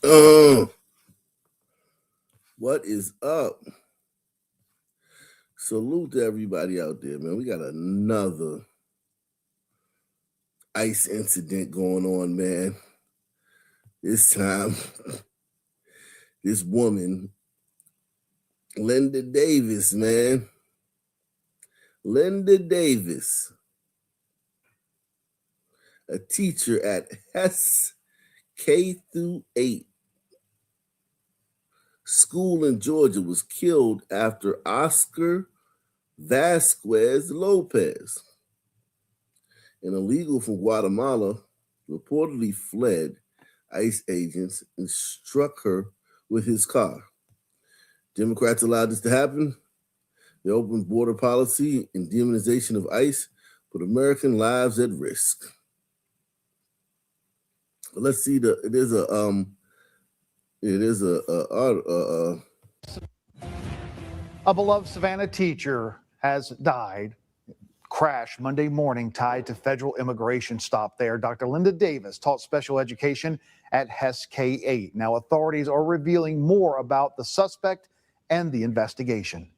Uh, what is up? Salute to everybody out there, man. We got another ICE incident going on, man. This time, this woman, Linda Davis, man. Linda Davis, a teacher at Hess K through 8 school in Georgia, was killed after Oscar Vasquez Lopez, an illegal from Guatemala, reportedly fled ICE agents and struck her with his car. Democrats allowed this to happen. The open border policy and demonization of ICE put American lives at risk. Let's see. It is a beloved Savannah teacher has died. Crash Monday morning tied to federal immigration stop there. Dr. Linda Davis taught special education at Hess K-8. Now authorities are revealing more about the suspect and the investigation.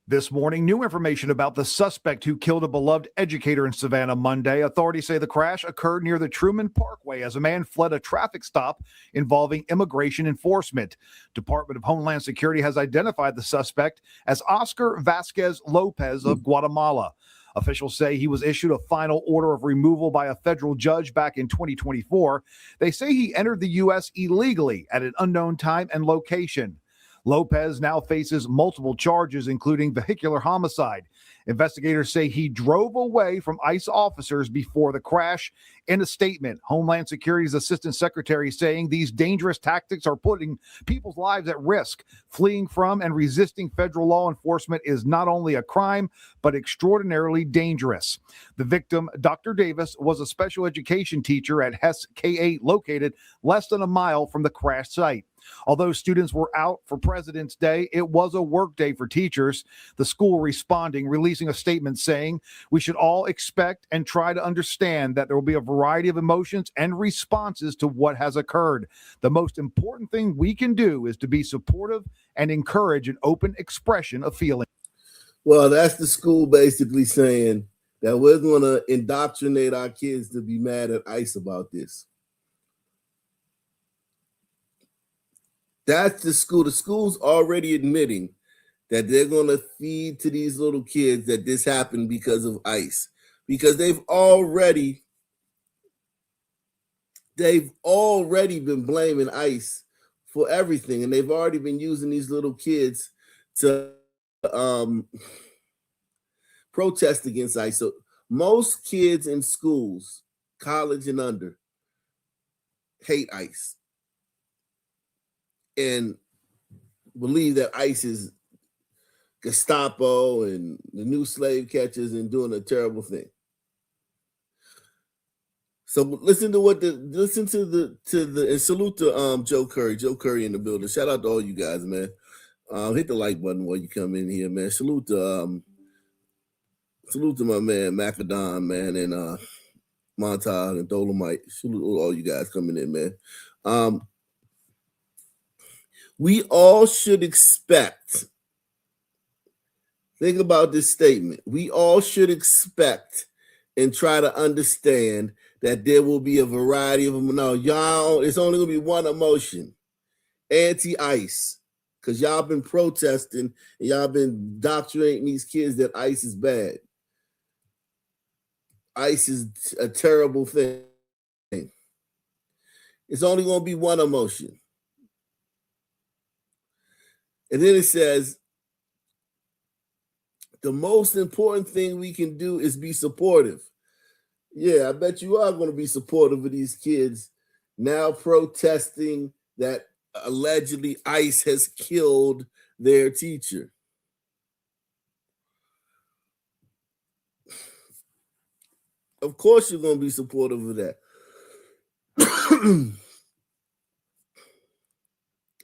This morning, new information about the suspect who killed a beloved educator in Savannah Monday. Authorities say the crash occurred near the Truman Parkway as a man fled a traffic stop involving immigration enforcement. Department of Homeland Security has identified the suspect as Oscar Vasquez Lopez of Guatemala. Officials say he was issued a final order of removal by a federal judge back in 2024. They say he entered the U.S. illegally at an unknown time and location. Lopez now faces multiple charges, including vehicular homicide. Investigators say he drove away from ICE officers before the crash. In a statement, Homeland Security's Assistant Secretary saying these dangerous tactics are putting people's lives at risk. Fleeing from and resisting federal law enforcement is not only a crime, but extraordinarily dangerous. The victim, Dr. Davis, was a special education teacher at Hess K-8, located less than a mile from the crash site. Although students were out for President's Day, it was a work day for teachers. The school responding, releasing a statement saying, "We should all expect and try to understand that there will be a variety of emotions and responses to what has occurred. The most important thing we can do is to be supportive and encourage an open expression of feeling." Well, that's the school basically saying that we're going to indoctrinate our kids to be mad at ICE about this. That's the school. The school's already admitting that they're going to feed to these little kids that this happened because of ICE, because they've already been blaming ICE for everything, and they've already been using these little kids to protest against ICE. So most kids in schools, college and under, hate ICE and believe that ICE is Gestapo and the new slave catchers and doing a terrible thing. So listen to and salute to Joe Curry. Joe Curry in the building. Shout out to all you guys, man. Hit the like button while you come in here, man. Salute to my man Macadon, man, and Montauk and Dolomite. Salute all you guys coming in, man. We all should expect. Think about this statement. We all should expect and try to understand that there will be a variety of them. No, y'all, it's only going to be one emotion, anti-ICE, because y'all been protesting and y'all been indoctrinating these kids that ICE is bad. ICE is a terrible thing. It's only going to be one emotion. And then it says, the most important thing we can do is be supportive. Yeah, I bet you are going to be supportive of these kids now protesting that allegedly ICE has killed their teacher. Of course you're going to be supportive of that.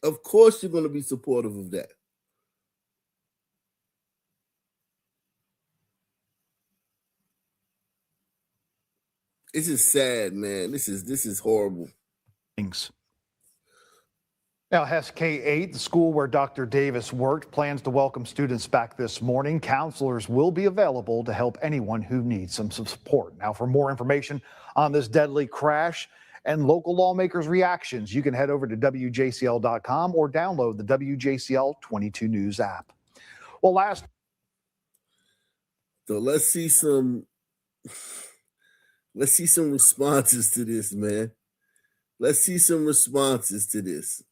Of course you're going to be supportive of that. This is sad, man. This is horrible. Thanks. Now, Hess K-8, the school where Dr. Davis worked, plans to welcome students back this morning. Counselors will be available to help anyone who needs some support. Now, for more information on this deadly crash and local lawmakers' reactions, you can head over to WJCL.com or download the WJCL 22 News app. Well, So let's see some responses to this, man. Let's see some responses to this.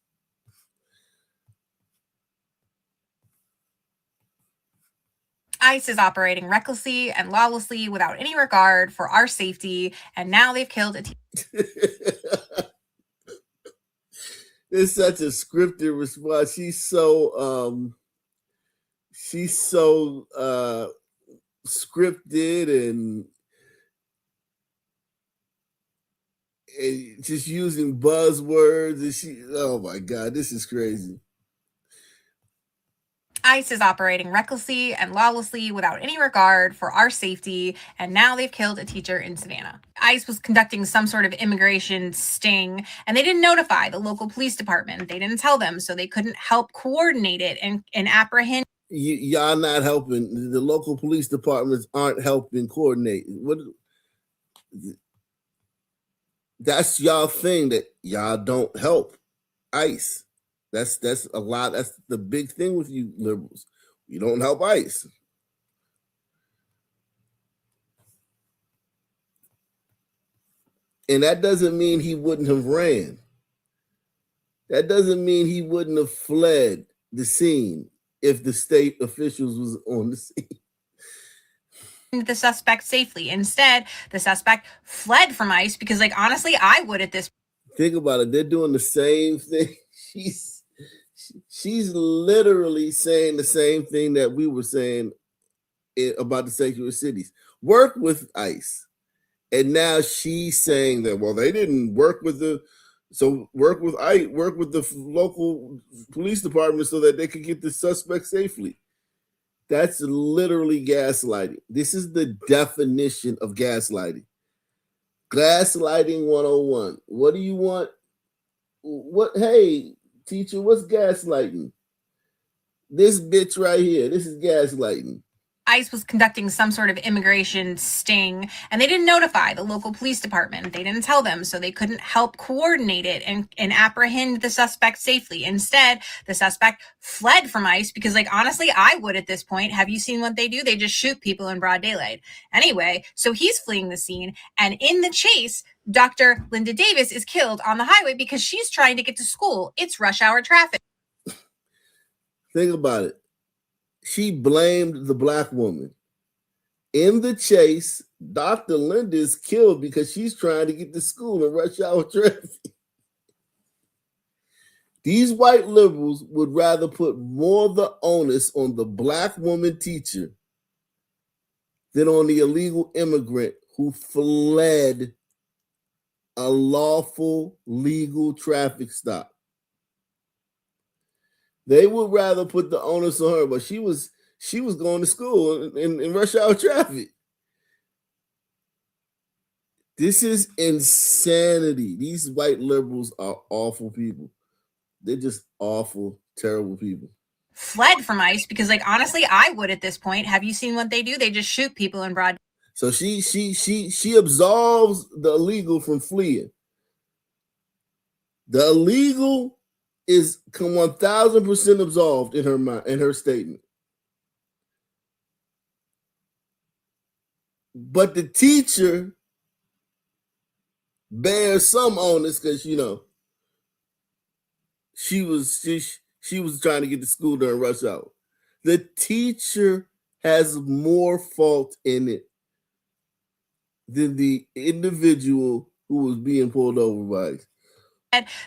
ICE is operating recklessly and lawlessly without any regard for our safety, and now they've killed a It's such a scripted response. She's so scripted and just using buzzwords, and oh my God, this is crazy. ICE is operating recklessly and lawlessly without any regard for our safety, and now they've killed a teacher in Savannah. ICE was conducting some sort of immigration sting, and they didn't notify the local police department. They didn't tell them, so they couldn't help coordinate it and apprehend. Y'all not helping. The local police departments aren't helping coordinate. That's y'all thing, that y'all don't help ICE. That's a lot. That's the big thing with you liberals. You don't help ICE. And that doesn't mean he wouldn't have ran. That doesn't mean he wouldn't have fled the scene if the state officials was on the scene. The suspect safely. Instead, the suspect fled from ICE because, honestly, I would at this. Think about it. They're doing the same thing. She's literally saying the same thing that we were saying about the sanctuary cities. Work with ICE. And now she's saying that, well, they didn't work with work with ICE, work with the local police department so that they could get the suspect safely. That's literally gaslighting. This is the definition of gaslighting. Gaslighting 101. What do you want? Hey, teacher, what's gaslighting? This bitch right here. This is gaslighting. ICE was conducting some sort of immigration sting, and they didn't notify the local police department. They didn't tell them, so they couldn't help coordinate it and apprehend the suspect safely. Instead, the suspect fled from ICE because, honestly, I would at this point. Have you seen what they do? They just shoot people in broad daylight. Anyway, so he's fleeing the scene, and in the chase, Dr. Linda Davis is killed on the highway because she's trying to get to school. It's rush hour traffic. Think about it. She blamed the black woman. In the chase, Dr. Linda is killed because she's trying to get to school in rush hour traffic. These white liberals would rather put more of the onus on the black woman teacher than on the illegal immigrant who fled a lawful, legal traffic stop. They would rather put the onus on her, but she was going to school in rush hour traffic. This is insanity. These white liberals are awful people. They're just awful, terrible people. Fled from ICE because, honestly, I would at this point. Have you seen what they do? They just shoot people in broad. So she absolves the illegal from fleeing. The illegal is 1,000% absolved in her mind, in her statement. But the teacher bears some onus because she was trying to get to school during rush hour. The teacher has more fault in it than the individual who was being pulled over by ICE.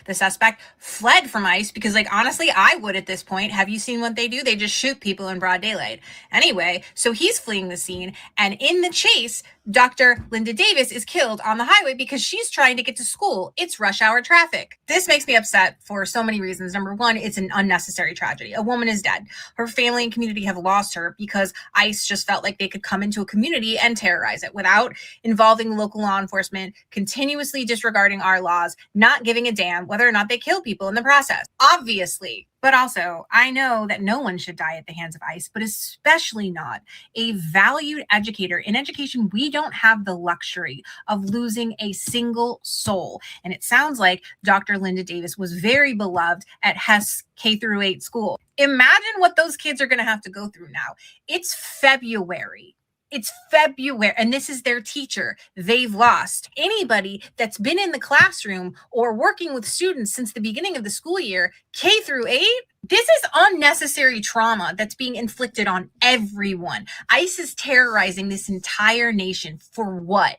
The suspect fled from ICE because, honestly, I would at this point. Have you seen what they do? They just shoot people in broad daylight. Anyway, so he's fleeing the scene, and in the chase, Dr. Linda Davis is killed on the highway because she's trying to get to school. It's rush hour traffic. This makes me upset for so many reasons. Number one, it's an unnecessary tragedy. A woman is dead. Her family and community have lost her because ICE just felt like they could come into a community and terrorize it without involving local law enforcement, continuously disregarding our laws, not giving a damn whether or not they kill people in the process. Obviously. But also, I know that no one should die at the hands of ICE, but especially not a valued educator. In education, we don't have the luxury of losing a single soul. And it sounds like Dr. Linda Davis was very beloved at Hess K-8 school. Imagine what those kids are going to have to go through now. It's February. It's February, and this is their teacher. They've lost. Anybody that's been in the classroom or working with students since the beginning of the school year, K-8, this is unnecessary trauma that's being inflicted on everyone. ICE is terrorizing this entire nation. For what?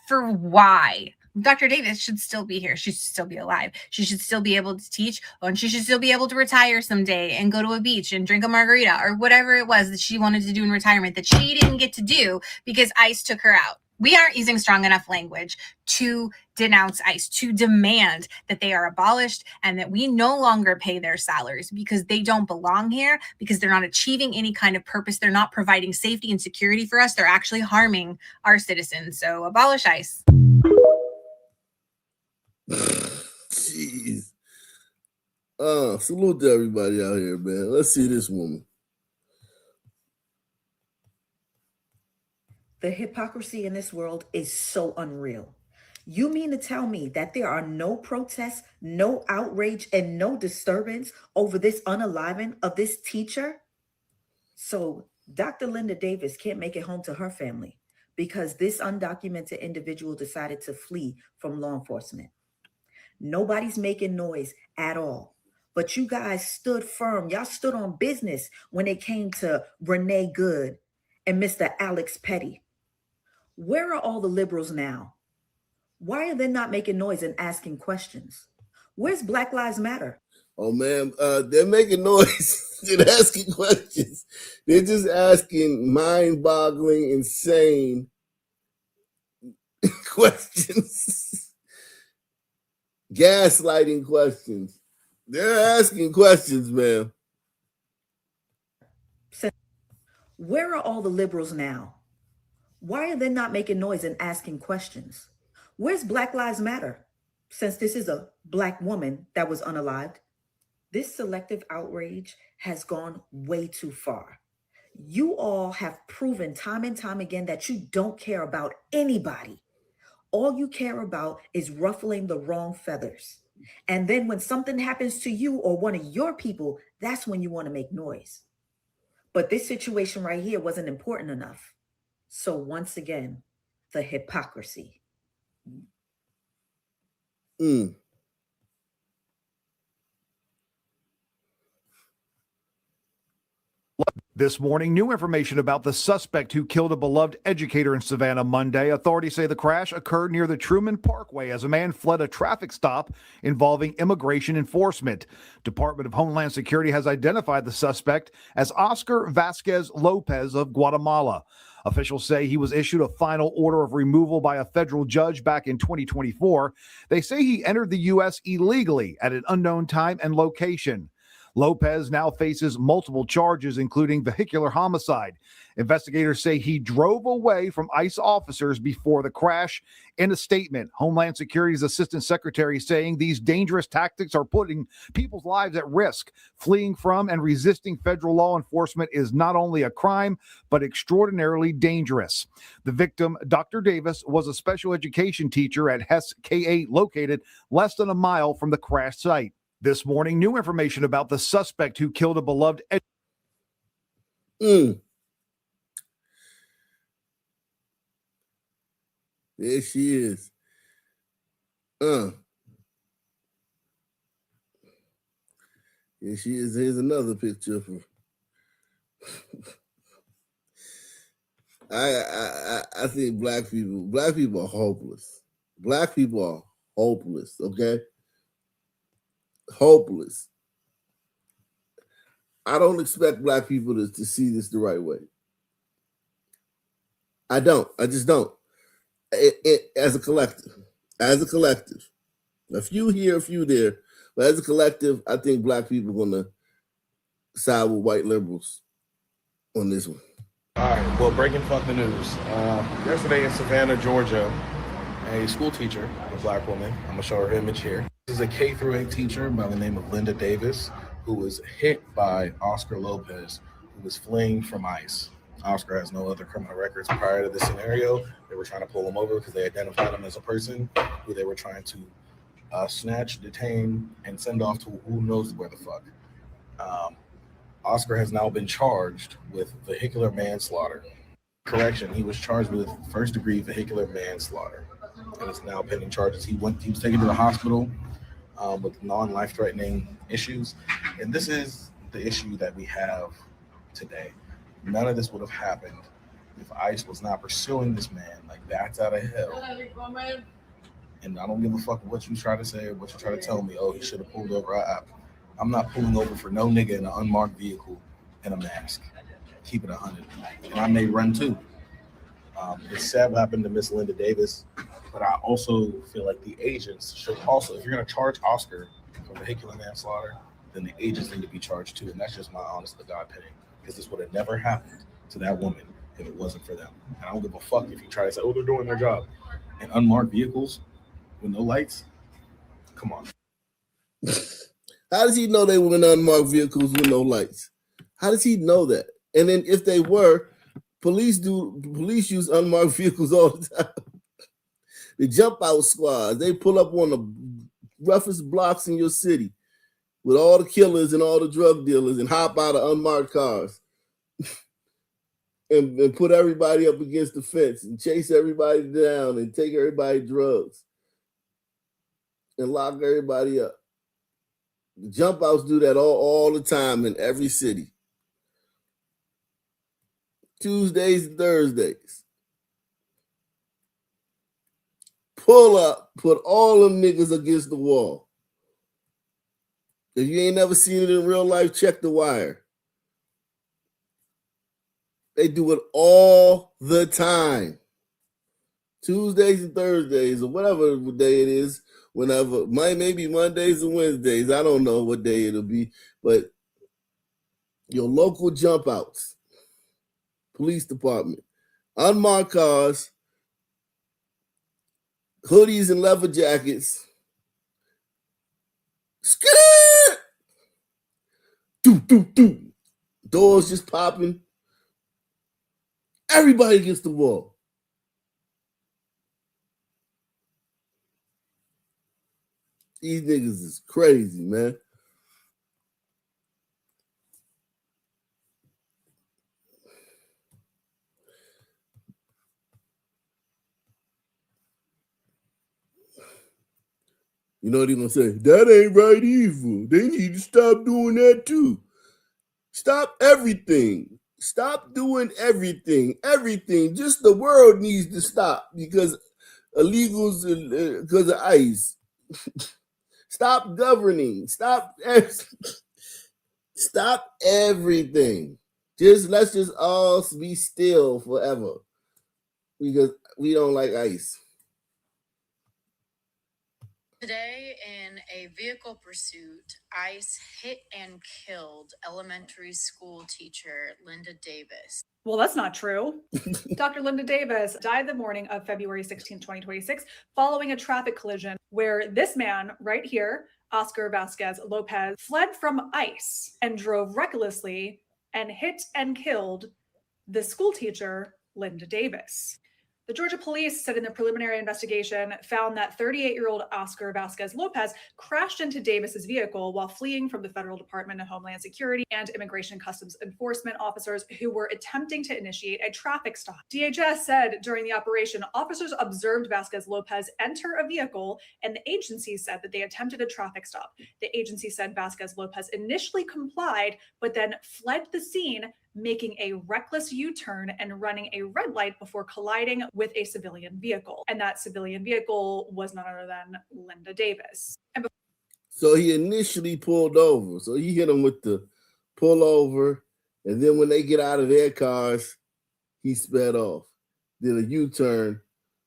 For why? Dr. Davis should still be here. She should still be alive. She should still be able to teach, and she should still be able to retire someday and go to a beach and drink a margarita or whatever it was that she wanted to do in retirement that she didn't get to do because ICE took her out. We aren't using strong enough language to denounce ICE, to demand that they are abolished and that we no longer pay their salaries because they don't belong here, because they're not achieving any kind of purpose. They're not providing safety and security for us. They're actually harming our citizens. So abolish ICE. Jeez. Salute to everybody out here, man. Let's see this woman. The hypocrisy in this world is so unreal. You mean to tell me that there are no protests, no outrage, and no disturbance over this unaliving of this teacher? So Dr. Linda Davis can't make it home to her family because this undocumented individual decided to flee from law enforcement. Nobody's making noise at all. But you guys stood firm. Y'all stood on business when it came to Renee Good and Mr. Alex Petty. Where are all the liberals now? Why are they not making noise and asking questions? Where's Black Lives Matter? Oh, man, they're making noise and asking questions. They're just asking mind-boggling, insane questions. Gaslighting questions. They're asking questions, man. Where are all the liberals now? Why are they not making noise and asking questions? Where's Black Lives Matter? Since this is a Black woman that was unalived, this selective outrage has gone way too far. You all have proven time and time again that you don't care about anybody. All you care about is ruffling the wrong feathers. And then when something happens to you or one of your people, that's when you want to make noise. But this situation right here wasn't important enough. So once again, the hypocrisy. This morning, new information about the suspect who killed a beloved educator in Savannah Monday. Authorities say the crash occurred near the Truman Parkway as a man fled a traffic stop involving immigration enforcement. Department of Homeland Security has identified the suspect as Oscar Vasquez Lopez of Guatemala. Officials say he was issued a final order of removal by a federal judge back in 2024. They say he entered the U.S. illegally at an unknown time and location. Lopez now faces multiple charges, including vehicular homicide. Investigators say he drove away from ICE officers before the crash. In a statement, Homeland Security's Assistant Secretary saying these dangerous tactics are putting people's lives at risk. Fleeing from and resisting federal law enforcement is not only a crime, but extraordinarily dangerous. The victim, Dr. Davis, was a special education teacher at Hess K-8, located less than a mile from the crash site. This morning, new information about the suspect who killed a beloved There she is. Here she is. Here's another picture of her. I think black people are hopeless. Black people are hopeless, okay? Hopeless. I don't expect black people to see this the right way. I don't. I just don't. As a collective. A few here, a few there. But as a collective, I think black people are going to side with white liberals on this one. All right, well, breaking fuck the news. Yesterday in Savannah, Georgia, a school teacher, a black woman, I'm going to show her image here. This is a K through 8 teacher by the name of Linda Davis, who was hit by Oscar Lopez, who was fleeing from ICE. Oscar has no other criminal records prior to this scenario. They were trying to pull him over because they identified him as a person who they were trying to snatch, detain, and send off to who knows where the fuck. Oscar has now been charged with vehicular manslaughter. Correction, he was charged with first-degree vehicular manslaughter, and is now pending charges. He was taken to the hospital with non-life-threatening issues, and this is the issue that we have today. None of this would have happened if ICE was not pursuing this man like bats out of hell. And I don't give a fuck what you try to say or what you try to tell me. Oh, he should have pulled over. I'm not pulling over for no nigga in an unmarked vehicle in a mask. Keep it 100. And I may run too. It's sad what happened to Miss Linda Davis, but I also feel like the agents should also, if you're going to charge Oscar for vehicular manslaughter, then the agents need to be charged too. And that's just my honest to God opinion, because this would have never happened to that woman if it wasn't for them. And I don't give a fuck if you try to say, oh, they're doing their job. And unmarked vehicles with no lights? Come on. How does he know they were in unmarked vehicles with no lights? How does he know that? And then if they were, police use unmarked vehicles all the time. The jump out squads, they pull up on the roughest blocks in your city with all the killers and all the drug dealers and hop out of unmarked cars and put everybody up against the fence and chase everybody down and take everybody drugs and lock everybody up. The jump outs do that all the time in every city. Tuesdays and Thursdays. Pull up, put all them niggas against the wall. If you ain't never seen it in real life, check The Wire. They do it all the time. Tuesdays and Thursdays, or whatever day it is, whenever, maybe Mondays and Wednesdays, I don't know what day it'll be, but your local jump outs, police department, unmarked cars, hoodies and leather jackets, doors just popping, everybody against the wall. These niggas is crazy, man. You know what he's gonna say? That ain't right either. They need to stop doing that too. Stop everything. Stop doing everything. Everything. Just the world needs to stop because illegals, because of ICE. Stop governing. Stop everything. Let's just all be still forever because we don't like ICE. Today, in a vehicle pursuit, ICE hit and killed elementary school teacher Linda Davis. Well, that's not true. Dr. Linda Davis died the morning of February 16, 2026, following a traffic collision where this man right here, Oscar Vasquez Lopez, fled from ICE and drove recklessly and hit and killed the school teacher, Linda Davis. The Georgia police said in the preliminary investigation found that 38-year-old Oscar Vasquez Lopez crashed into Davis's vehicle while fleeing from the Federal Department of Homeland Security and Immigration Customs Enforcement officers who were attempting to initiate a traffic stop. DHS said during the operation, officers observed Vasquez Lopez enter a vehicle, and the agency said that they attempted a traffic stop. The agency said Vasquez Lopez initially complied, but then fled the scene, making a reckless U-turn and running a red light before colliding with a civilian vehicle. And that civilian vehicle was none other than Linda Davis. So he initially pulled over. So he hit him with the pull over. And then when they get out of their cars, he sped off. Did a U-turn,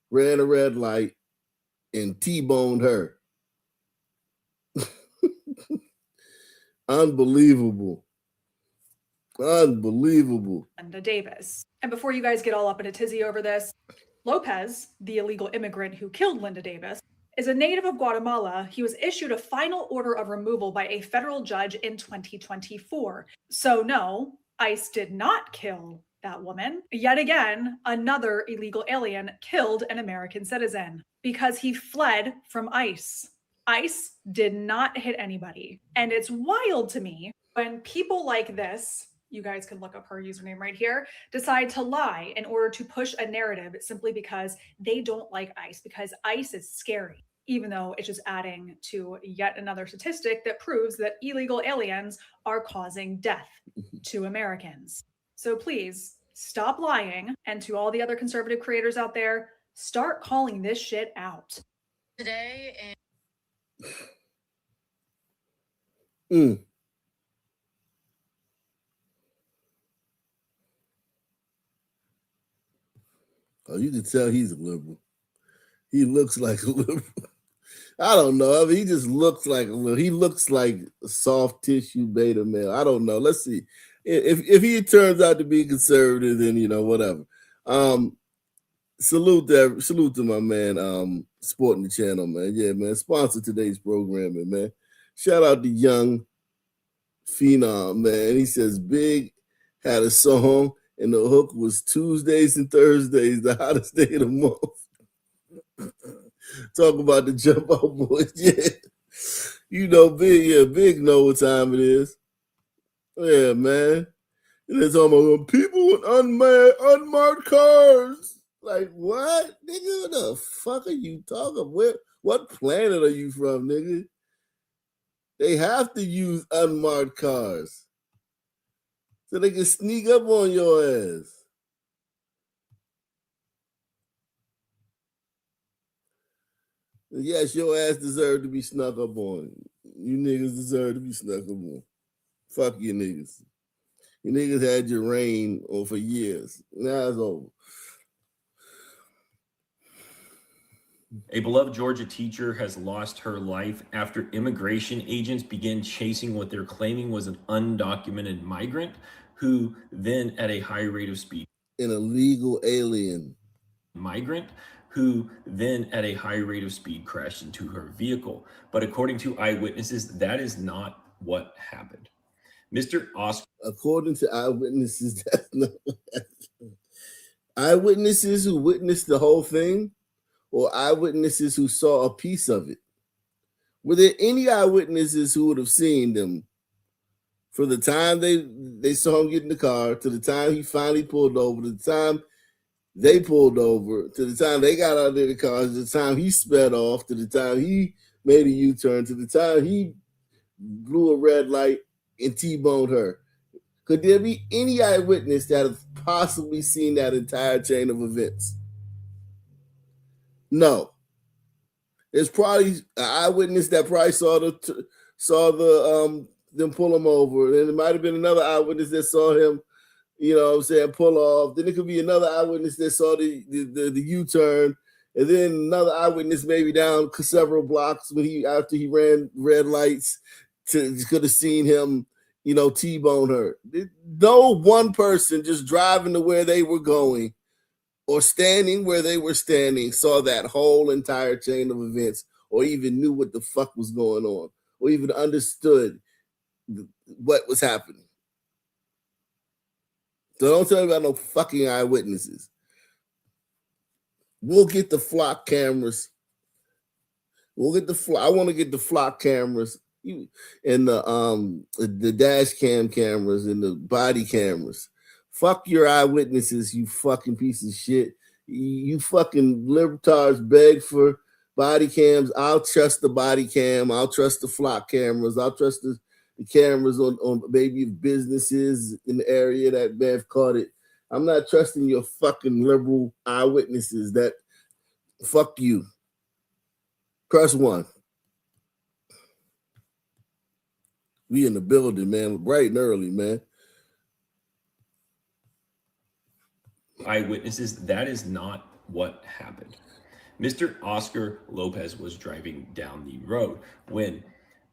ran a red light, and T-boned her. Unbelievable. Unbelievable. Linda Davis. And before you guys get all up in a tizzy over this, Lopez, the illegal immigrant who killed Linda Davis, is a native of Guatemala. He was issued a final order of removal by a federal judge in 2024. So no, ICE did not kill that woman. Yet again, another illegal alien killed an American citizen because he fled from ICE. ICE did not hit anybody. And it's wild to me when people like this, you guys can look up her username right here, decide to lie in order to push a narrative simply because they don't like ICE, because ICE is scary, even though it's just adding to yet another statistic that proves that illegal aliens are causing death to Americans. So please stop lying. And to all the other conservative creators out there, start calling this shit out. Today, Mm. Oh, you can tell he's a liberal. He looks like a liberal. I don't know. I mean, he just looks like a liberal. He looks like a soft tissue beta male. I don't know. Let's see. If he turns out to be conservative, then whatever. Salute to my man, Sporting the Channel, man. Yeah, man. Sponsor today's programming, man. Shout out to Young Phenom, man. He says Big had a song and the hook was Tuesdays and Thursdays, the hottest day of the month. Talk about the Jump Out Boys. Yeah. Big know what time it is. Yeah, man. And they're talking about people with unmarked cars. Like, what? Nigga, what the fuck are you talking about? What planet are you from, nigga? They have to use unmarked cars so they can sneak up on your ass. Yes, your ass deserves to be snuck up on. You niggas deserve to be snuck up on. Fuck you niggas. You niggas had your reign on for years. Now it's over. A beloved Georgia teacher has lost her life after immigration agents began chasing what they're claiming was an undocumented migrant who then at a high rate of speed. An illegal alien. Migrant who then at a high rate of speed crashed into her vehicle. But according to eyewitnesses, that is not what happened. Mr. Oscar. According to eyewitnesses, that's not what happened. Eyewitnesses who witnessed the whole thing, or eyewitnesses who saw a piece of it? Were there any eyewitnesses who would have seen them from the time they saw him get in the car to the time he finally pulled over, to the time they pulled over, to the time they got out of the car, to the time he sped off, to the time he made a U-turn, to the time he blew a red light and T-boned her? Could there be any eyewitness that have possibly seen that entire chain of events? No. There's probably an eyewitness that probably saw them pull him over. And it might have been another eyewitness that saw him, pull off. Then it could be another eyewitness that saw the U-turn. And then another eyewitness maybe down several blocks after he ran red lights could have seen him, T-bone her. No one person just driving to where they were going or standing where they were standing saw that whole entire chain of events, or even knew what the fuck was going on, or even understood what was happening. So don't tell me about no fucking eyewitnesses. We'll get the flock cameras. I want to get the flock cameras and the dash cam cameras and the body cameras. Fuck your eyewitnesses, you fucking piece of shit. You fucking libertards beg for body cams. I'll trust the body cam. I'll trust the flock cameras. I'll trust the cameras on maybe businesses in the area that may have caught it. I'm not trusting your fucking liberal eyewitnesses. That fuck you. Press 1. We in the building, man. Bright and early, man. Eyewitnesses, that is not what happened. Mr. Oscar Lopez was driving down the road when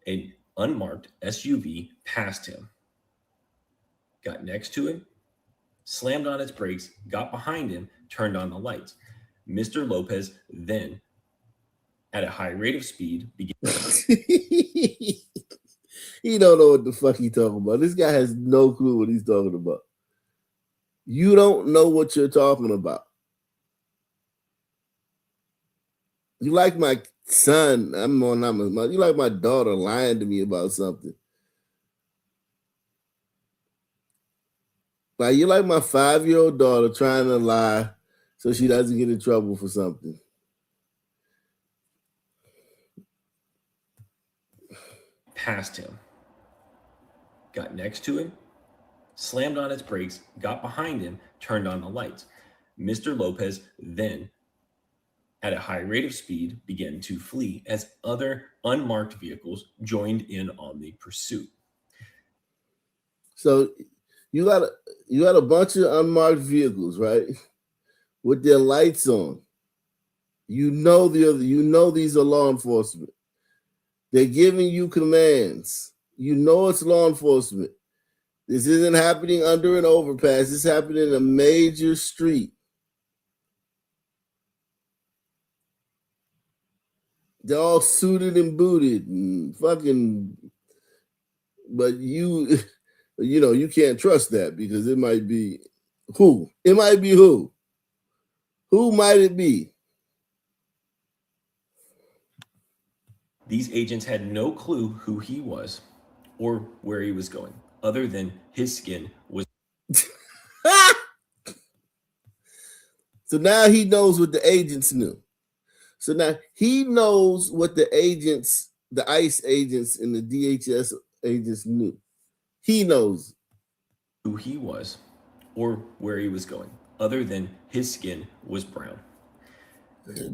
an unmarked SUV passed him, got next to him, slammed on its brakes, got behind him, turned on the lights. Mr. Lopez then at a high rate of speed began. He don't know what the fuck he talking about. This guy has no clue what he's talking about. You don't know what you're talking about. You like my son. You like my daughter lying to me about something. Like you like my 5-year-old daughter trying to lie so she doesn't get in trouble for something. Past him, got next to him, slammed on its brakes, got behind him, turned on the lights. Mr. Lopez then, at a high rate of speed, began to flee as other unmarked vehicles joined in on the pursuit. So you got a bunch of unmarked vehicles, right? With their lights on. You know these are law enforcement. They're giving you commands. You know it's law enforcement. This isn't happening under an overpass. This happened in a major street. They're all suited and booted and fucking, but you can't trust that because it might be who? It might be who? Who might it be? These agents had no clue who he was or where he was going, other than his skin was. So now he knows what the agents knew. So now he knows what the agents, the ICE agents and the DHS agents knew. He knows Who he was or where he was going, other than his skin was brown.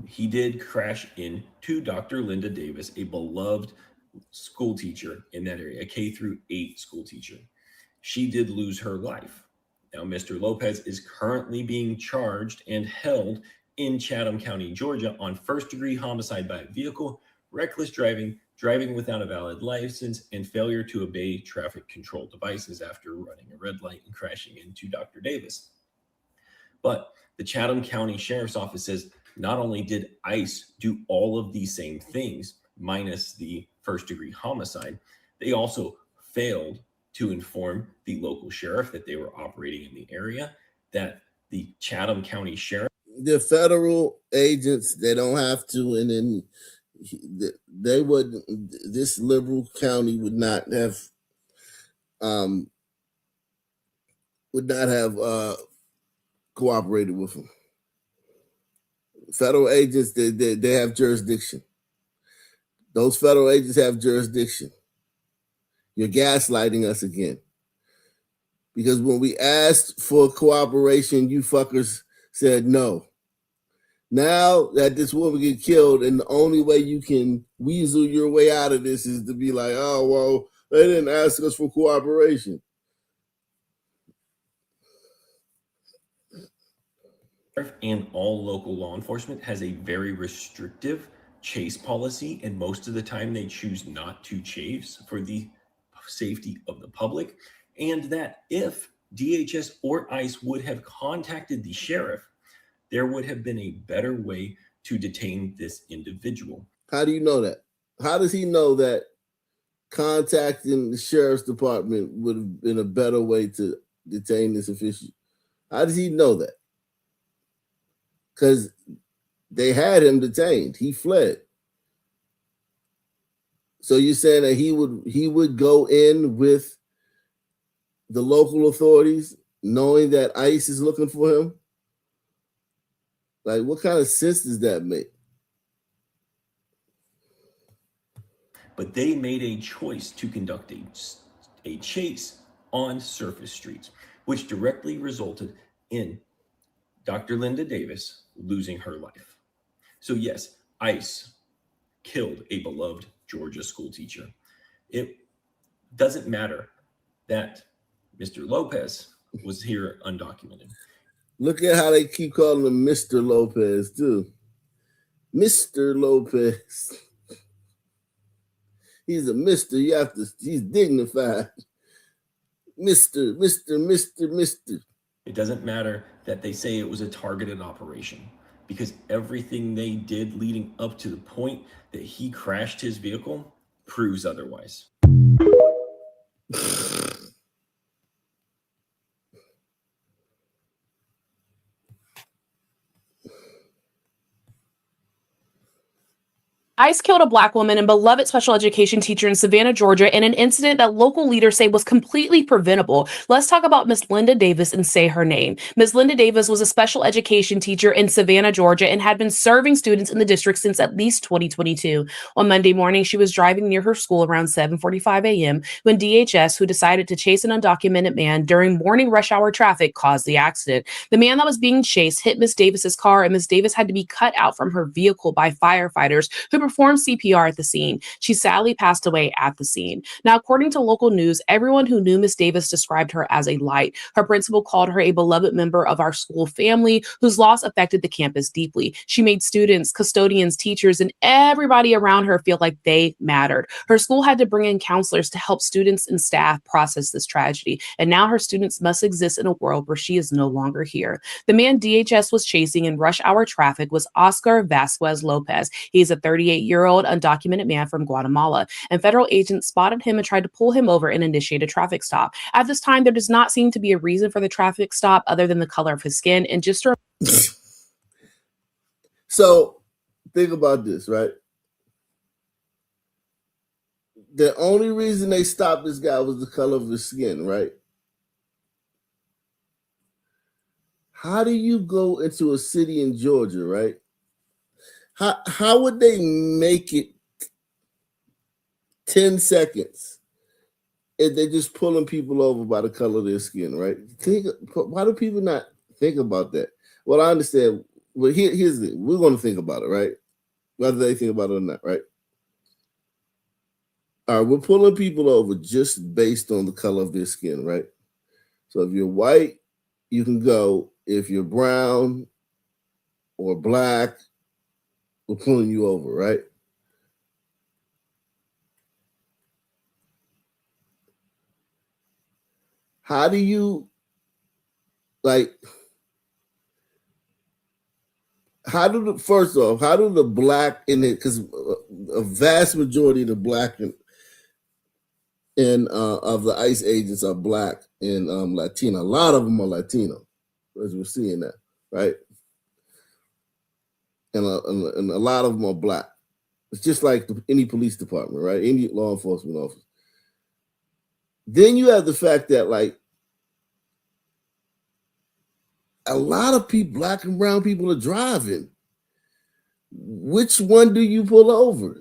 He did crash into Dr. Linda Davis, a beloved school teacher in that area, a K-8 school teacher. She did lose her life. Now, Mr. Lopez is currently being charged and held in Chatham County, Georgia, on first-degree homicide by a vehicle, reckless driving, driving without a valid license, and failure to obey traffic control devices after running a red light and crashing into Dr. Davis. But the Chatham County Sheriff's Office says not only did ICE do all of these same things, minus the first-degree homicide, they also failed to inform the local sheriff that they were operating in the area, that the Chatham County Sheriff. they're federal agents. They don't have to, and then they would. This liberal county would not have cooperated with them. Federal agents, they have jurisdiction. Those federal agents have jurisdiction. You're gaslighting us again. Because when we asked for cooperation, you fuckers said no. Now that this woman get killed, and the only way you can weasel your way out of this is to be like, oh, well, they didn't ask us for cooperation. And all local law enforcement has a very restrictive chase policy, and most of the time they choose not to chase for the safety of the public. And that if DHS or ICE would have contacted the sheriff, there would have been a better way to detain this individual. How do you know that? How does he know that contacting the sheriff's department would have been a better way to detain this official? How does he know that? Because they had him detained. He fled. So you're saying that he would go in with the local authorities knowing that ICE is looking for him? Like, what kind of sense does that make? But they made a choice to conduct a chase on surface streets, which directly resulted in Dr. Linda Davis losing her life. So yes, ICE killed a beloved Georgia school teacher. It doesn't matter that Mr. Lopez was here undocumented. Look at how they keep calling him Mr. Lopez, too. Mr. Lopez. He's a Mr. He's dignified. Mr. It doesn't matter that they say it was a targeted operation, because everything they did leading up to the point that he crashed his vehicle proves otherwise. ICE killed a Black woman and beloved special education teacher in Savannah, Georgia, in an incident that local leaders say was completely preventable. Let's talk about Miss Linda Davis and say her name. Miss Linda Davis was a special education teacher in Savannah, Georgia, and had been serving students in the district since at least 2022. On Monday morning, she was driving near her school around 7:45 a.m. when DHS, who decided to chase an undocumented man during morning rush hour traffic, caused the accident. The man that was being chased hit Miss Davis's car, and Miss Davis had to be cut out from her vehicle by firefighters who performed CPR at the scene. She sadly passed away at the scene. Now, according to local news, everyone who knew Miss Davis described her as a light. Her principal called her a beloved member of our school family whose loss affected the campus deeply. She made students, custodians, teachers, and everybody around her feel like they mattered. Her school had to bring in counselors to help students and staff process this tragedy, and now her students must exist in a world where she is no longer here. The man DHS was chasing in rush hour traffic was Oscar Vasquez Lopez. He's a 38-year-old undocumented man from Guatemala, and federal agents spotted him and tried to pull him over and initiate a traffic stop. At this time, there does not seem to be a reason for the traffic stop other than the color of his skin. And just to So think about this, right? The only reason they stopped this guy was the color of his skin, right? How do you go into a city in Georgia, right? How would they make it 10 seconds if they're just pulling people over by the color of their skin, right? Why do people not think about that? Well, I understand. Well, here's the thing. We're going to think about it, right? Whether they think about it or not, right? All right, we're pulling people over just based on the color of their skin, right? So if you're white, you can go. If you're brown or black, we're pulling you over, right? How do you, first off, how do the black in it, because a vast majority of the black of the ICE agents are black and Latino. A lot of them are Latino, as we're seeing that, right? And a lot of them are black. It's just like any police department, right? Any law enforcement office. Then you have the fact that, like, a lot of people, black and brown people, are driving. Which one do you pull over?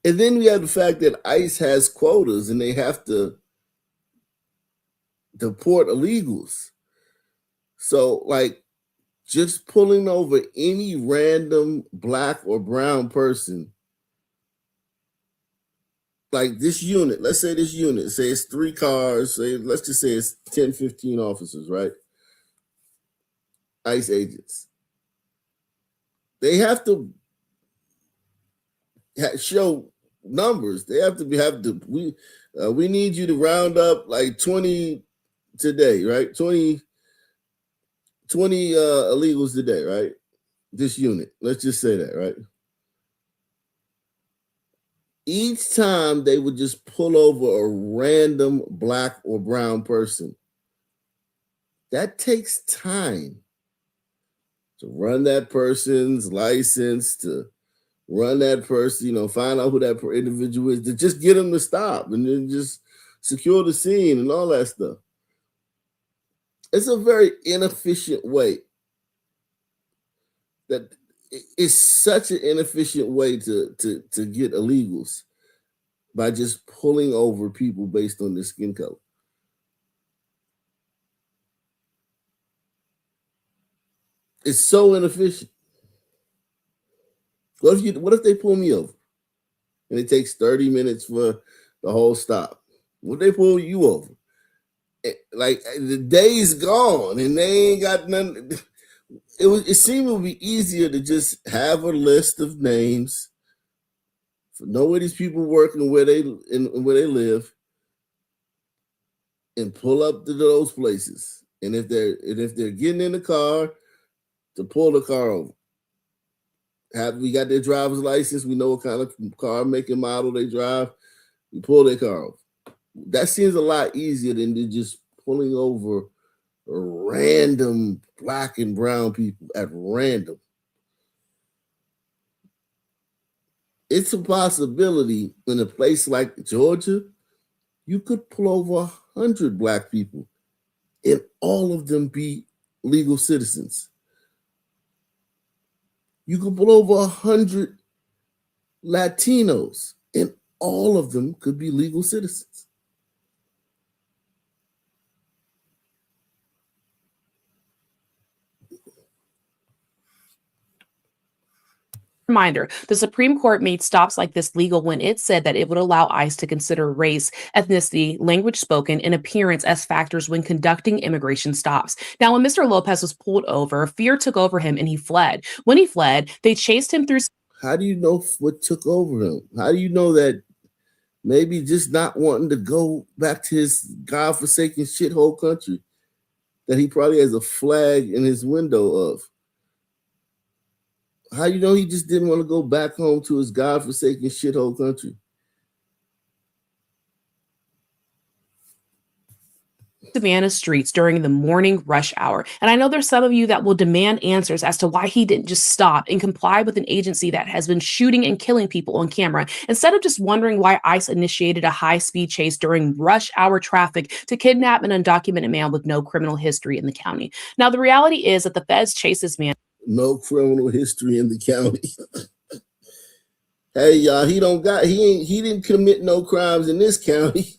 And then we have the fact that ICE has quotas and they have to deport illegals. So, like, just pulling over any random black or brown person, like this unit, let's say this unit, say it's 3 cars, let's just say it's 10, 15 officers, right? ICE agents. They have to show numbers. They have to we need you to round up like 20 today, right? 20 illegals today, right? This unit, let's just say that, right? Each time they would just pull over a random black or brown person. That takes time to run that person's license, to run that person, find out who that individual is, to just get them to stop and then just secure the scene and all that stuff. It's a very inefficient way. That it's such an inefficient way to get illegals by just pulling over people based on their skin color. It's so inefficient. What if they pull me over and it takes 30 minutes for the whole stop? What if they pull you over? Like, the day's gone and they ain't got nothing. It seemed it would be easier to just have a list of names, know where these people work and where they live, and pull up to those places. And if they're getting in the car, to pull the car over. We got their driver's license, we know what kind of car, make and model they drive, we pull their car over. That seems a lot easier than just pulling over random black and brown people at random. It's a possibility in a place like Georgia, you could pull over 100 black people and all of them be legal citizens. You could pull over 100 Latinos and all of them could be legal citizens. Reminder, the Supreme Court made stops like this legal when it said that it would allow ICE to consider race, ethnicity, language spoken, and appearance as factors when conducting immigration stops. Now, when Mr. Lopez was pulled over, fear took over him and he fled. When he fled, they chased him through. How do you know what took over him? How do you know that maybe just not wanting to go back to his godforsaken shithole country that he probably has a flag in his window of? How do you know he just didn't want to go back home to his godforsaken shithole country? Savannah streets during the morning rush hour. And I know there's some of you that will demand answers as to why he didn't just stop and comply with an agency that has been shooting and killing people on camera, instead of just wondering why ICE initiated a high-speed chase during rush hour traffic to kidnap an undocumented man with no criminal history in the county. Now, the reality is that the feds chase this man. No criminal history in the county. Hey, y'all, he didn't commit no crimes in this county.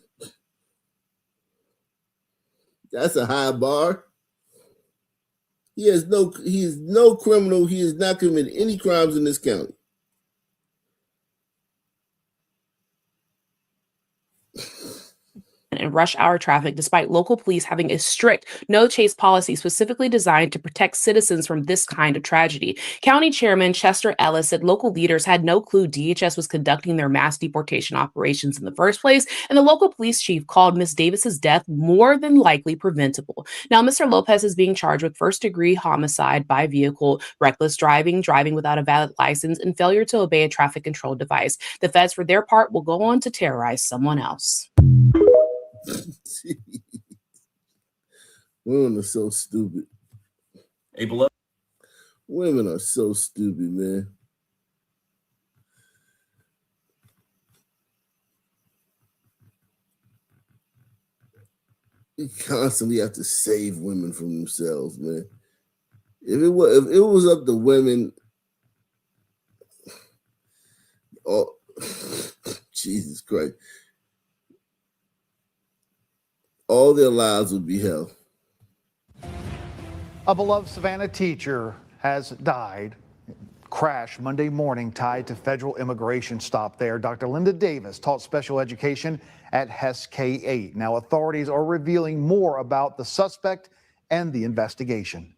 That's a high bar. He is no criminal. He has not committed any crimes in this county. In rush hour traffic, despite local police having a strict no chase policy specifically designed to protect citizens from this kind of tragedy. County Chairman Chester Ellis said local leaders had no clue DHS was conducting their mass deportation operations in the first place, and the local police chief called Ms. Davis's death more than likely preventable. Now, Mr. Lopez is being charged with first-degree homicide by vehicle, reckless driving, driving without a valid license, and failure to obey a traffic control device. The feds, for their part, will go on to terrorize someone else. Women are so stupid. A beloved Women are so stupid, man. You constantly have to save women from themselves, man. If it was up to women, oh Jesus Christ, all their lives would be hell. A beloved Savannah teacher has died. Crash Monday morning tied to federal immigration stop there. Dr. Linda Davis taught special education at Hess K-8. Now authorities are revealing more about the suspect and the investigation.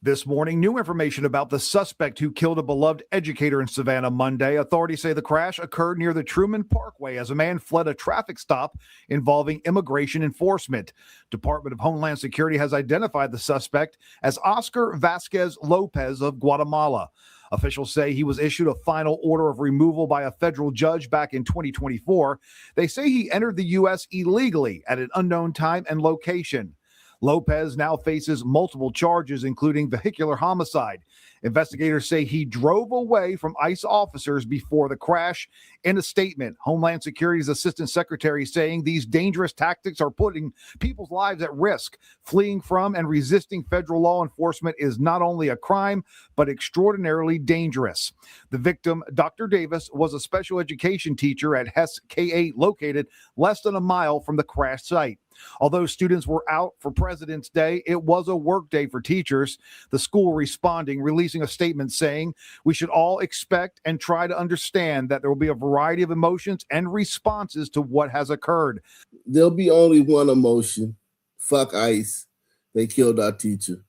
This morning, new information about the suspect who killed a beloved educator in Savannah Monday. Authorities say the crash occurred near the Truman Parkway as a man fled a traffic stop involving immigration enforcement. Department of Homeland Security has identified the suspect as Oscar Vasquez Lopez of Guatemala. Officials say he was issued a final order of removal by a federal judge back in 2024. They say he entered the U.S. illegally at an unknown time and location. Lopez now faces multiple charges, including vehicular homicide. Investigators say he drove away from ICE officers before the crash. In a statement, Homeland Security's Assistant Secretary saying these dangerous tactics are putting people's lives at risk. Fleeing from and resisting federal law enforcement is not only a crime, but extraordinarily dangerous. The victim, Dr. Davis, was a special education teacher at Hess K-8, located less than a mile from the crash site. Although students were out for President's Day, it was a work day for teachers. The school responding, releasing a statement saying, "We should all expect and try to understand that there will be a variety of emotions and responses to what has occurred." There'll be only one emotion. Fuck ICE. They killed our teacher.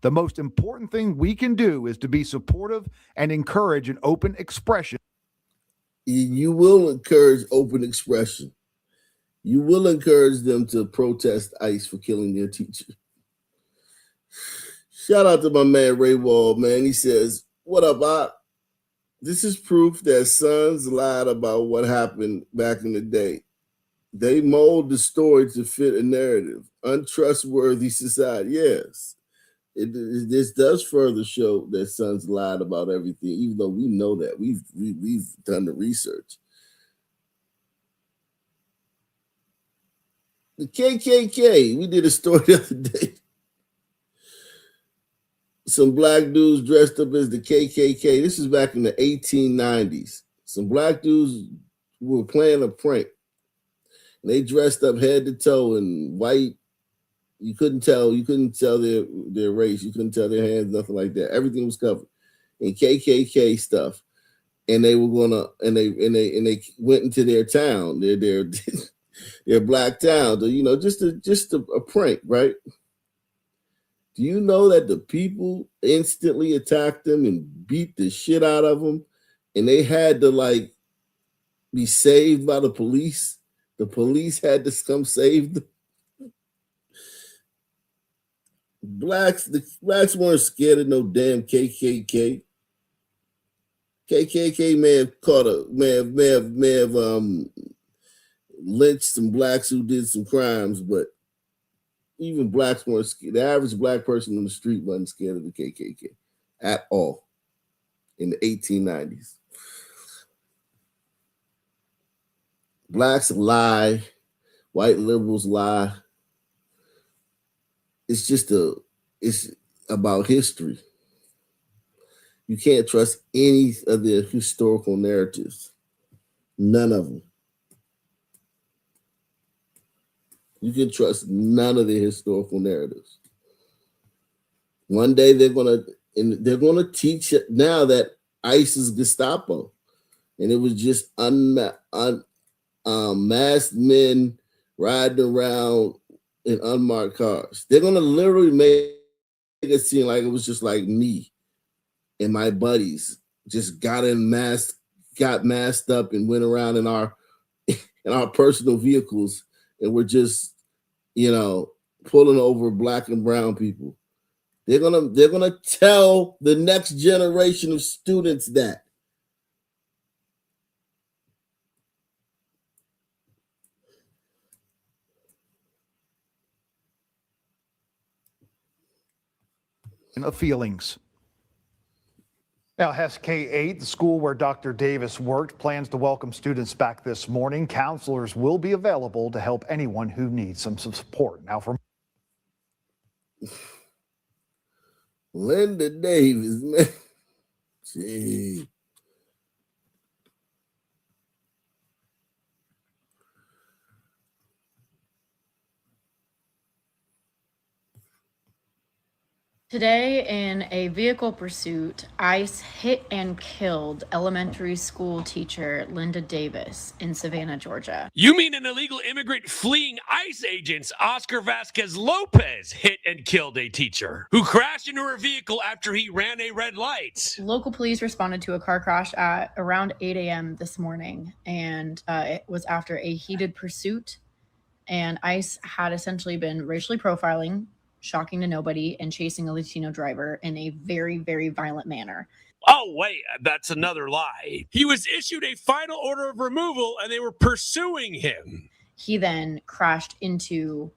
The most important thing we can do is to be supportive and encourage an open expression. You will encourage open expression. you will encourage them to protest ICE for killing their teacher. Shout out to my man Ray Wall, man. He says, "What up, Bob? This is proof that sons lied about what happened back in the day. They mold the story to fit a narrative. Untrustworthy society." Yes. This does further show that sons lied about everything, even though we know that. We've done the research. The KKK, we did a story the other day. Some black dudes dressed up as the KKK. This is back in the 1890s. Some black dudes were playing a prank. And they dressed up head to toe in white. You couldn't tell their race. You couldn't tell their hands, nothing like that. Everything was covered in KKK stuff. And they were gonna, and they went into their town, their black town, just a prank, right? Do you know that the people instantly attacked them and beat the shit out of them, and they had to be saved by the police? The police had to come save them. The blacks weren't scared of no damn KKK. KKK may have lynched some blacks who did some crimes, but even blacks weren't scared. The average black person on the street wasn't scared of the KKK at all in the 1890s. Blacks lie, white liberals lie. It's about history. You can't trust any of the historical narratives. None of them. You can trust none of the historical narratives. One day they're gonna teach it now that ICE is Gestapo, and it was just masked men riding around in unmarked cars. They're gonna literally make it seem like it was just like me and my buddies just got masked up and went around in our personal vehicles, and we're just pulling over black and brown people. They're gonna tell the next generation of students that. Of feelings. Now, HES K-8, the school where Dr. Davis worked, plans to welcome students back this morning. Counselors will be available to help anyone who needs some support. Now, for Linda Davis, man. Gee. Today, in a vehicle pursuit, ICE hit and killed elementary school teacher Linda Davis in Savannah, Georgia. You mean an illegal immigrant fleeing ICE agents, Oscar Vasquez Lopez, hit and killed a teacher who crashed into her vehicle after he ran a red light? Local police responded to a car crash at around 8 a.m. this morning, and it was after a heated pursuit, and ICE had essentially been racially profiling, shocking to nobody, and chasing a Latino driver in a very, very violent manner. Oh, wait, that's another lie. He was issued a final order of removal and they were pursuing him. He then crashed into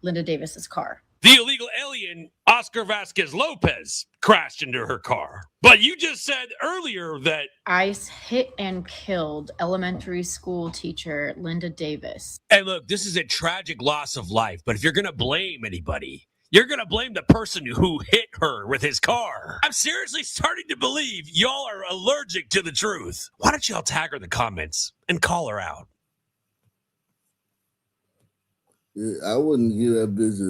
Linda Davis's car. The illegal alien, Oscar Vasquez Lopez, crashed into her car. But you just said earlier that ICE hit and killed elementary school teacher Linda Davis. And look, this is a tragic loss of life, but if you're going to blame anybody, you're going to blame the person who hit her with his car. I'm seriously starting to believe y'all are allergic to the truth. Why don't y'all tag her in the comments and call her out? I wouldn't give that bitch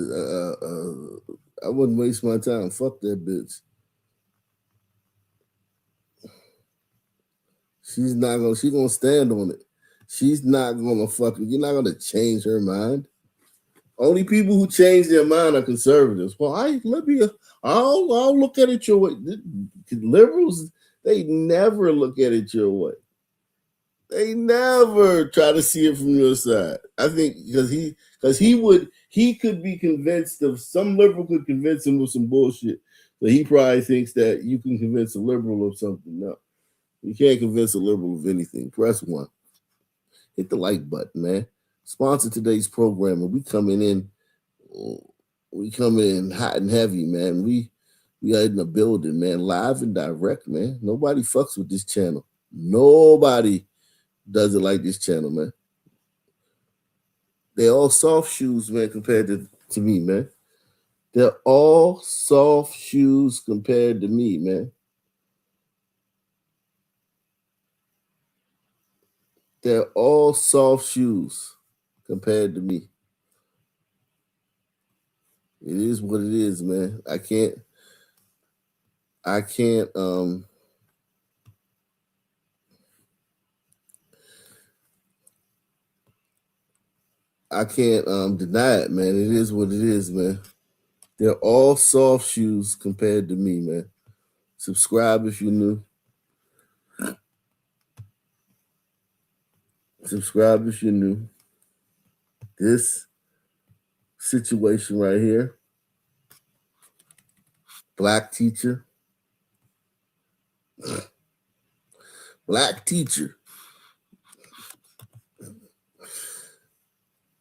I wouldn't waste my time. Fuck that bitch. She's gonna stand on it. She's not gonna you're not gonna change her mind. Only people who change their mind are conservatives. Well, I'll look at it your way. Liberals, they never look at it your way. They never try to see it from your side. I think because he could be convinced of some liberal could convince him of some bullshit. So he probably thinks that you can convince a liberal of something. No, you can't convince a liberal of anything. Press 1. Hit the like button, man. Sponsor today's program, and we coming in hot and heavy, man. We are in the building, man, live and direct, man. Nobody fucks with this channel. Nobody does it like this channel, man. They're all soft shoes, man, compared to me, man. They're all soft shoes compared to me, man. They're all soft shoes compared to me. It is what it is, man. I can't deny it, man. It is what it is, man. They're all soft shoes compared to me, man. Subscribe if you're new. Subscribe if you're new. This situation right here, black teacher,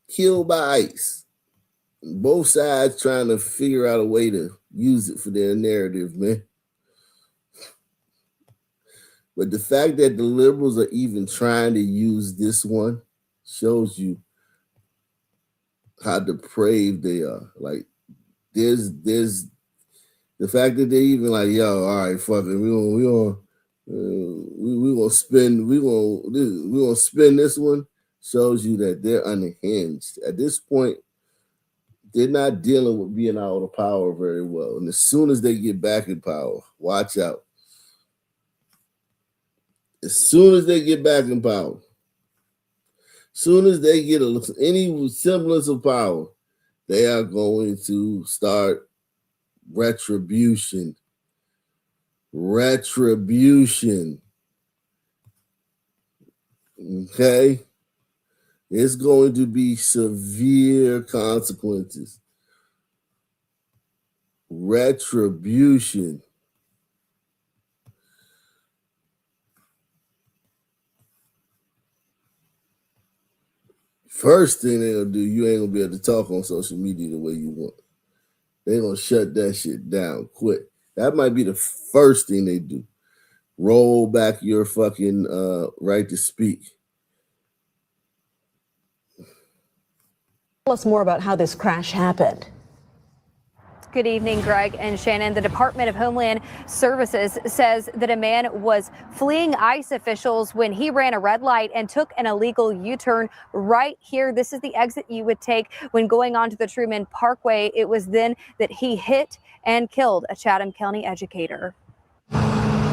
killed by ICE. Both sides trying to figure out a way to use it for their narrative, man. But the fact that the liberals are even trying to use this one shows you how depraved they are. Like, there's the fact that they even like, yo, all right, fuck it, we gonna spin this one, shows you that they're unhinged. At this point, they're not dealing with being out of power very well. And as soon as they get back in power, watch out. As soon as they get back in power, as soon as they get any semblance of power, they are going to start retribution. Okay? It's going to be severe consequences. Retribution. First thing they're gonna do, you ain't gonna be able to talk on social media the way you want. They're gonna shut that shit down quick. That might be the first thing they do. Roll back your fucking right to speak. Tell us more about how this crash happened. Good evening, Greg and Shannon. The Department of Homeland Services says that a man was fleeing ICE officials when he ran a red light and took an illegal U-turn right here. This is the exit you would take when going onto the Truman Parkway. It was then that he hit and killed a Chatham County educator.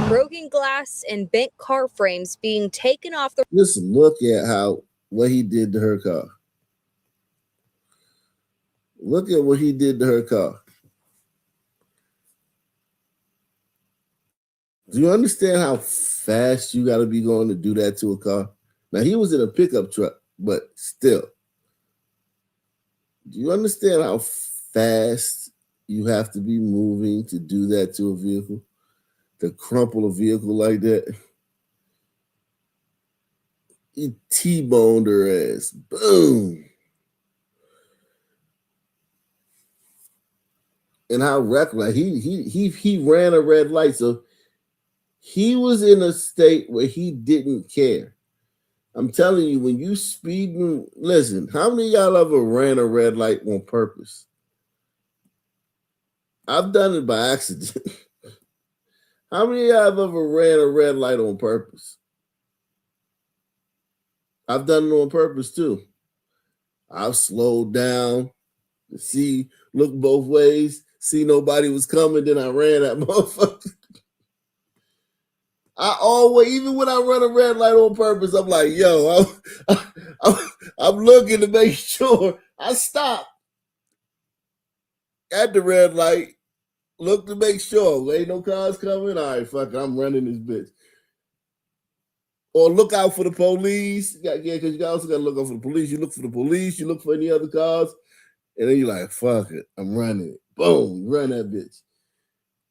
Broken glass and bent car frames being taken off the... Just look at what he did to her car. Look at what he did to her car. Do you understand how fast you got to be going to do that to a car? Now, he was in a pickup truck, but still. Do you understand how fast you have to be moving to do that to a vehicle? To crumple a vehicle like that? He T-boned her ass. Boom. And how reckless. He ran a red light, so he was in a state where he didn't care. I'm telling you, when you speeding, listen, how many of y'all ever ran a red light on purpose? I've done it by accident. How many of y'all have ever ran a red light on purpose? I've done it on purpose too. I've slowed down to see, look both ways, see nobody was coming, then I ran that motherfucker. I always, even when I run a red light on purpose, I'm like, yo, I'm looking to make sure I stop at the red light, look to make sure ain't no cars coming. All right, fuck it, I'm running this bitch. Or look out for the police. Yeah, because you also got to look out for the police. You look for the police. You look for any other cars. And then you're like, fuck it. I'm running it. Boom. Run that bitch.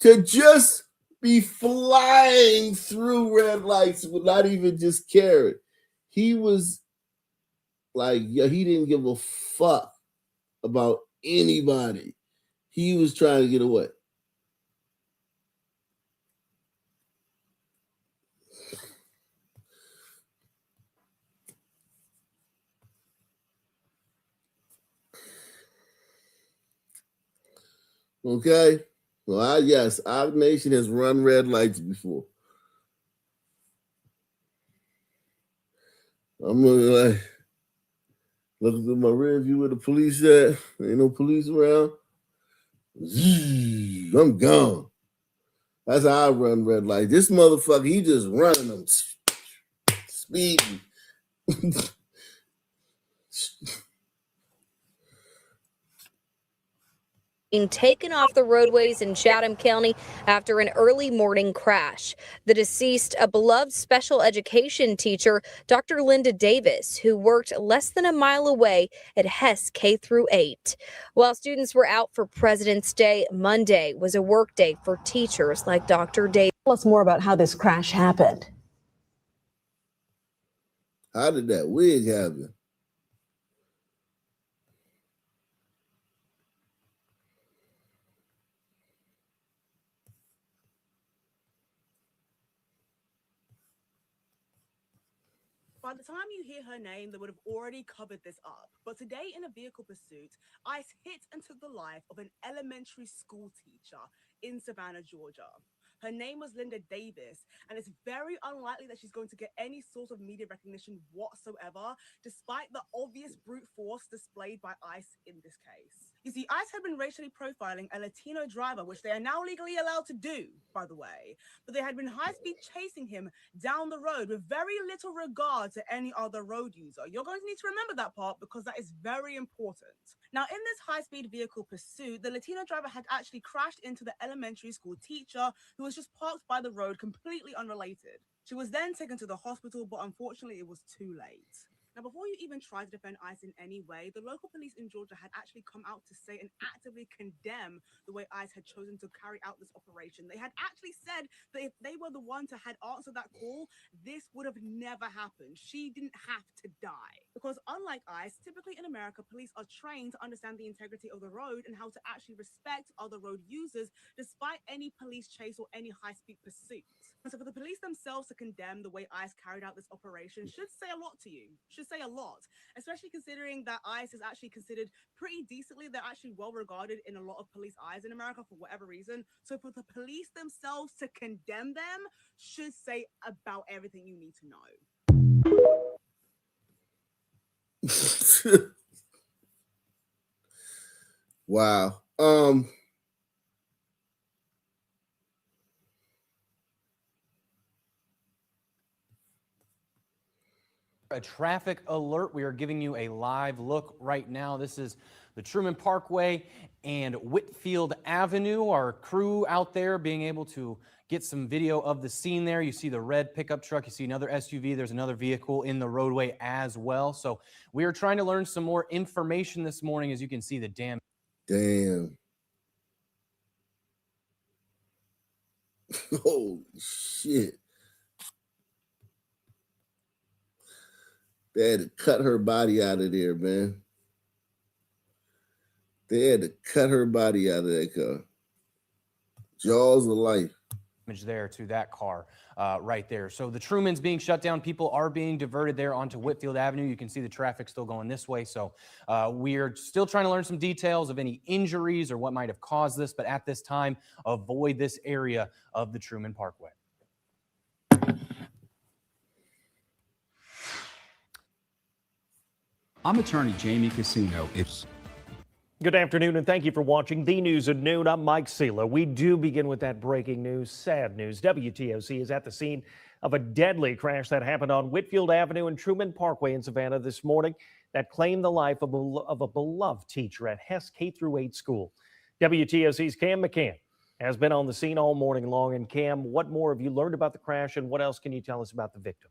To just be flying through red lights would not even just care. He was like, yeah, he didn't give a fuck about anybody. He was trying to get away. Okay? Well, yes, our nation has run red lights before. I'm gonna like look through my rear view where the police at. Ain't no police around. I'm gone. That's how I run red lights. This motherfucker, he just running them, speeding. Being taken off the roadways in Chatham County after an early morning crash. The deceased, a beloved special education teacher, Dr. Linda Davis, who worked less than a mile away at Hess K-8. While students were out for President's Day, Monday was a work day for teachers like Dr. Davis. Tell us more about how this crash happened. How did that wig happen? By the time you hear her name, they would have already covered this up. But today, in a vehicle pursuit, ICE hit and took the life of an elementary school teacher in Savannah, Georgia. Her name was Linda Davis, and it's very unlikely that she's going to get any sort of media recognition whatsoever, despite the obvious brute force displayed by ICE in this case. You see, ICE had been racially profiling a Latino driver, which they are now legally allowed to do, by the way. But they had been high-speed chasing him down the road with very little regard to any other road user. You're going to need to remember that part because that is very important. Now, in this high-speed vehicle pursuit, the Latino driver had actually crashed into the elementary school teacher who was just parked by the road, completely unrelated. She was then taken to the hospital, but unfortunately it was too late. Now, before you even try to defend ICE in any way, the local police in Georgia had actually come out to say and actively condemn the way ICE had chosen to carry out this operation. They had actually said that if they were the ones that had answered that call, this would have never happened. She didn't have to die. Because unlike ICE, typically in America, police are trained to understand the integrity of the road and how to actually respect other road users despite any police chase or any high-speed pursuit. And so for the police themselves to condemn the way ICE carried out this operation should say a lot to you. Should say a lot, especially considering that ICE is actually considered pretty decently. They're actually well regarded in a lot of police eyes in America for whatever reason. So for the police themselves to condemn them should say about everything you need to know. Wow. A traffic alert. We are giving you a live look right now. This is the Truman Parkway and Whitfield Avenue. Our crew out there being able to get some video of the scene there. You see the red pickup truck. You see another SUV. There's another vehicle in the roadway as well. So we are trying to learn some more information this morning. As you can see, the damn. Holy shit. They had to cut her body out of there, man. They had to cut her body out of that car. Jaws of life. There to that car right there. So the Truman's being shut down. People are being diverted there onto Whitfield Avenue. You can see the traffic still going this way. So we're still trying to learn some details of any injuries or what might have caused this. But at this time, avoid this area of the Truman Parkway. I'm attorney Jamie Casino. Good afternoon, and thank you for watching the News at Noon. I'm Mike Sela. We do begin with that breaking news, sad news. WTOC is at the scene of a deadly crash that happened on Whitfield Avenue and Truman Parkway in Savannah this morning that claimed the life of a beloved teacher at Hess K-8 school. WTOC's Cam McCann has been on the scene all morning long. And Cam, what more have you learned about the crash, and what else can you tell us about the victim?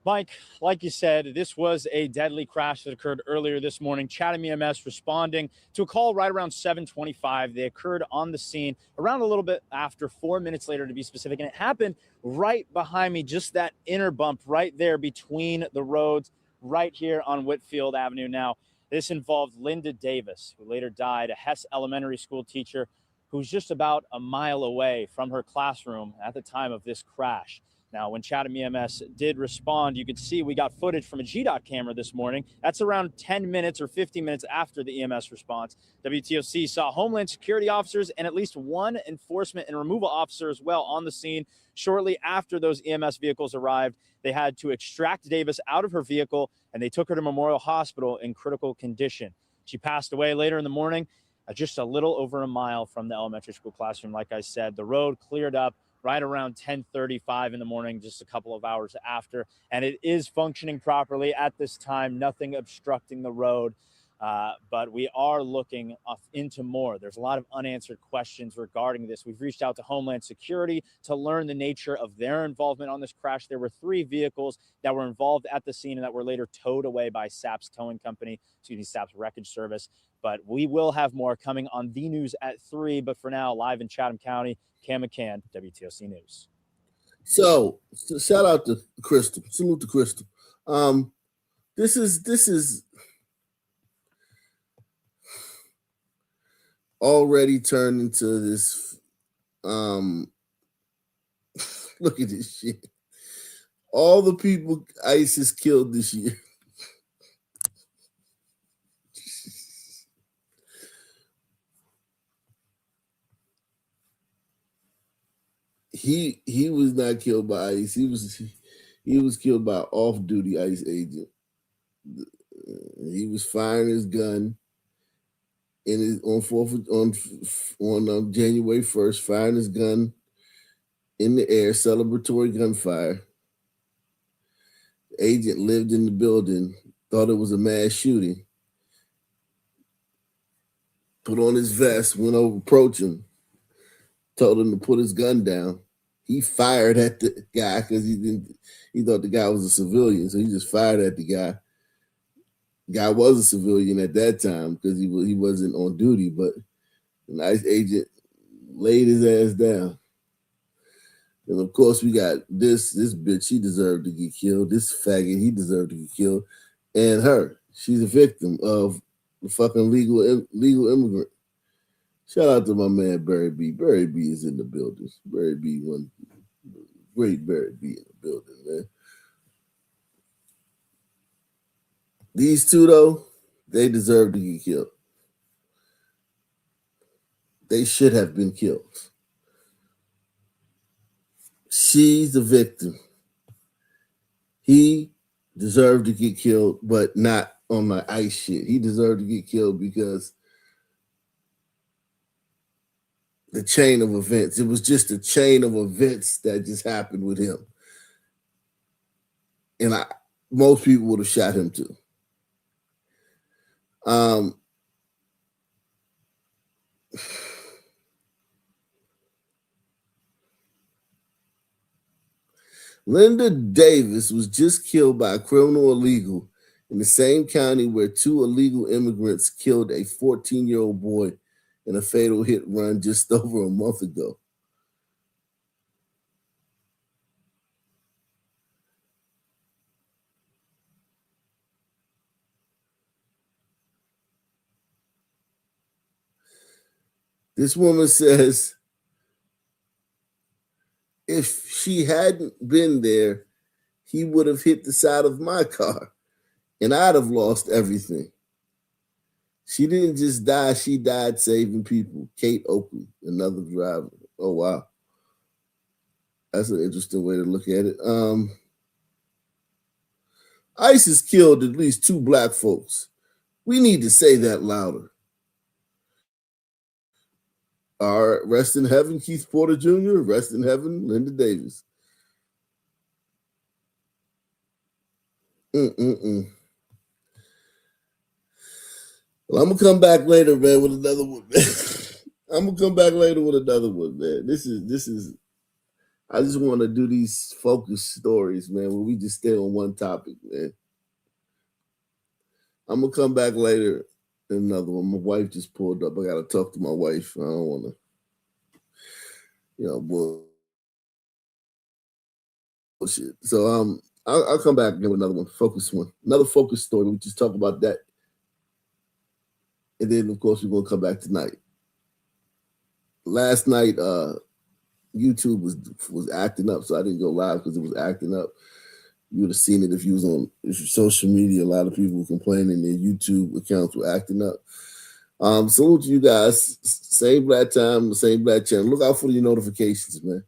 Mike, like you said, this was a deadly crash that occurred earlier this morning. Chatham EMS responding to a call right around 7:25. They occurred on the scene around a little bit after 4 minutes later, to be specific. And it happened right behind me, just that inner bump right there between the roads, right here on Whitfield Avenue. Now, this involved Linda Davis, who later died, a Hess Elementary School teacher who's just about a mile away from her classroom at the time of this crash. Now, when Chatham EMS did respond, you could see we got footage from a GDOT camera this morning. That's around 10 minutes or 15 minutes after the EMS response. WTOC saw Homeland Security officers and at least one enforcement and removal officer as well on the scene. Shortly after those EMS vehicles arrived, they had to extract Davis out of her vehicle, and they took her to Memorial Hospital in critical condition. She passed away later in the morning, just a little over a mile from the elementary school classroom. Like I said, the road cleared up right around 10:35 in the morning, just a couple of hours after. And it is functioning properly at this time, nothing obstructing the road. But we are looking into more. There's a lot of unanswered questions regarding this. We've reached out to Homeland Security to learn the nature of their involvement on this crash. There were 3 vehicles that were involved at the scene and that were later towed away by SAP's towing company, SAP's wreckage service. But we will have more coming on the news at 3. But for now, live in Chatham County, Cam McCann, WTOC News. So shout out to Crystal. Salute to Crystal. This is already turned into this. Look at this shit. All the people ISIS killed this year. He was not killed by ICE. He was killed by off-duty ICE agent. He was firing his gun on January 1st, firing his gun in the air, celebratory gunfire. The agent lived in the building, thought it was a mass shooting. Put on his vest, went over, approached him, told him to put his gun down. He fired at the guy because he thought the guy was a civilian, so he just fired at the guy. The guy was a civilian at that time because he wasn't on duty, but an ICE agent laid his ass down. And of course, we got this bitch. She deserved to get killed. This faggot, he deserved to get killed. And her, she's a victim of the fucking legal immigrant. Shout out to my man Barry B. Barry B is in the building. Barry B, great Barry B in the building, man. These two, though, they deserve to get killed. They should have been killed. She's the victim. He deserved to get killed, but not on my ICE shit. He deserved to get killed because the chain of events. It was just a chain of events that just happened with him. And most people would have shot him too. Linda Davis was just killed by a criminal illegal in the same county where 2 illegal immigrants killed a 14-year-old boy in a fatal hit run just over a month ago. This woman says, if she hadn't been there, he would have hit the side of my car and I'd have lost everything. She didn't just die, she died saving people. Kate Oakley, another driver. Oh, wow. That's an interesting way to look at it. ISIS killed at least 2 black folks. We need to say that louder. All right, rest in heaven, Keith Porter Jr., rest in heaven, Linda Davis. Well, I'm going to come back later, man, with another one, man. I'm going to come back later with another one, man. This is, I just want to do these focus stories, man, where we just stay on one topic, man. I'm gonna come back later. Another one. My wife just pulled up. I gotta talk to my wife. I don't want to, bullshit. So I'll come back and give another one. Another focus story. We just talk about that, and then of course we're gonna come back tonight. Last night, YouTube was acting up, so I didn't go live because it was acting up. You would have seen it if you was on social media. A lot of people were complaining their YouTube accounts were acting up. Salute to you guys. Same black time, same black channel. Look out for your notifications, man.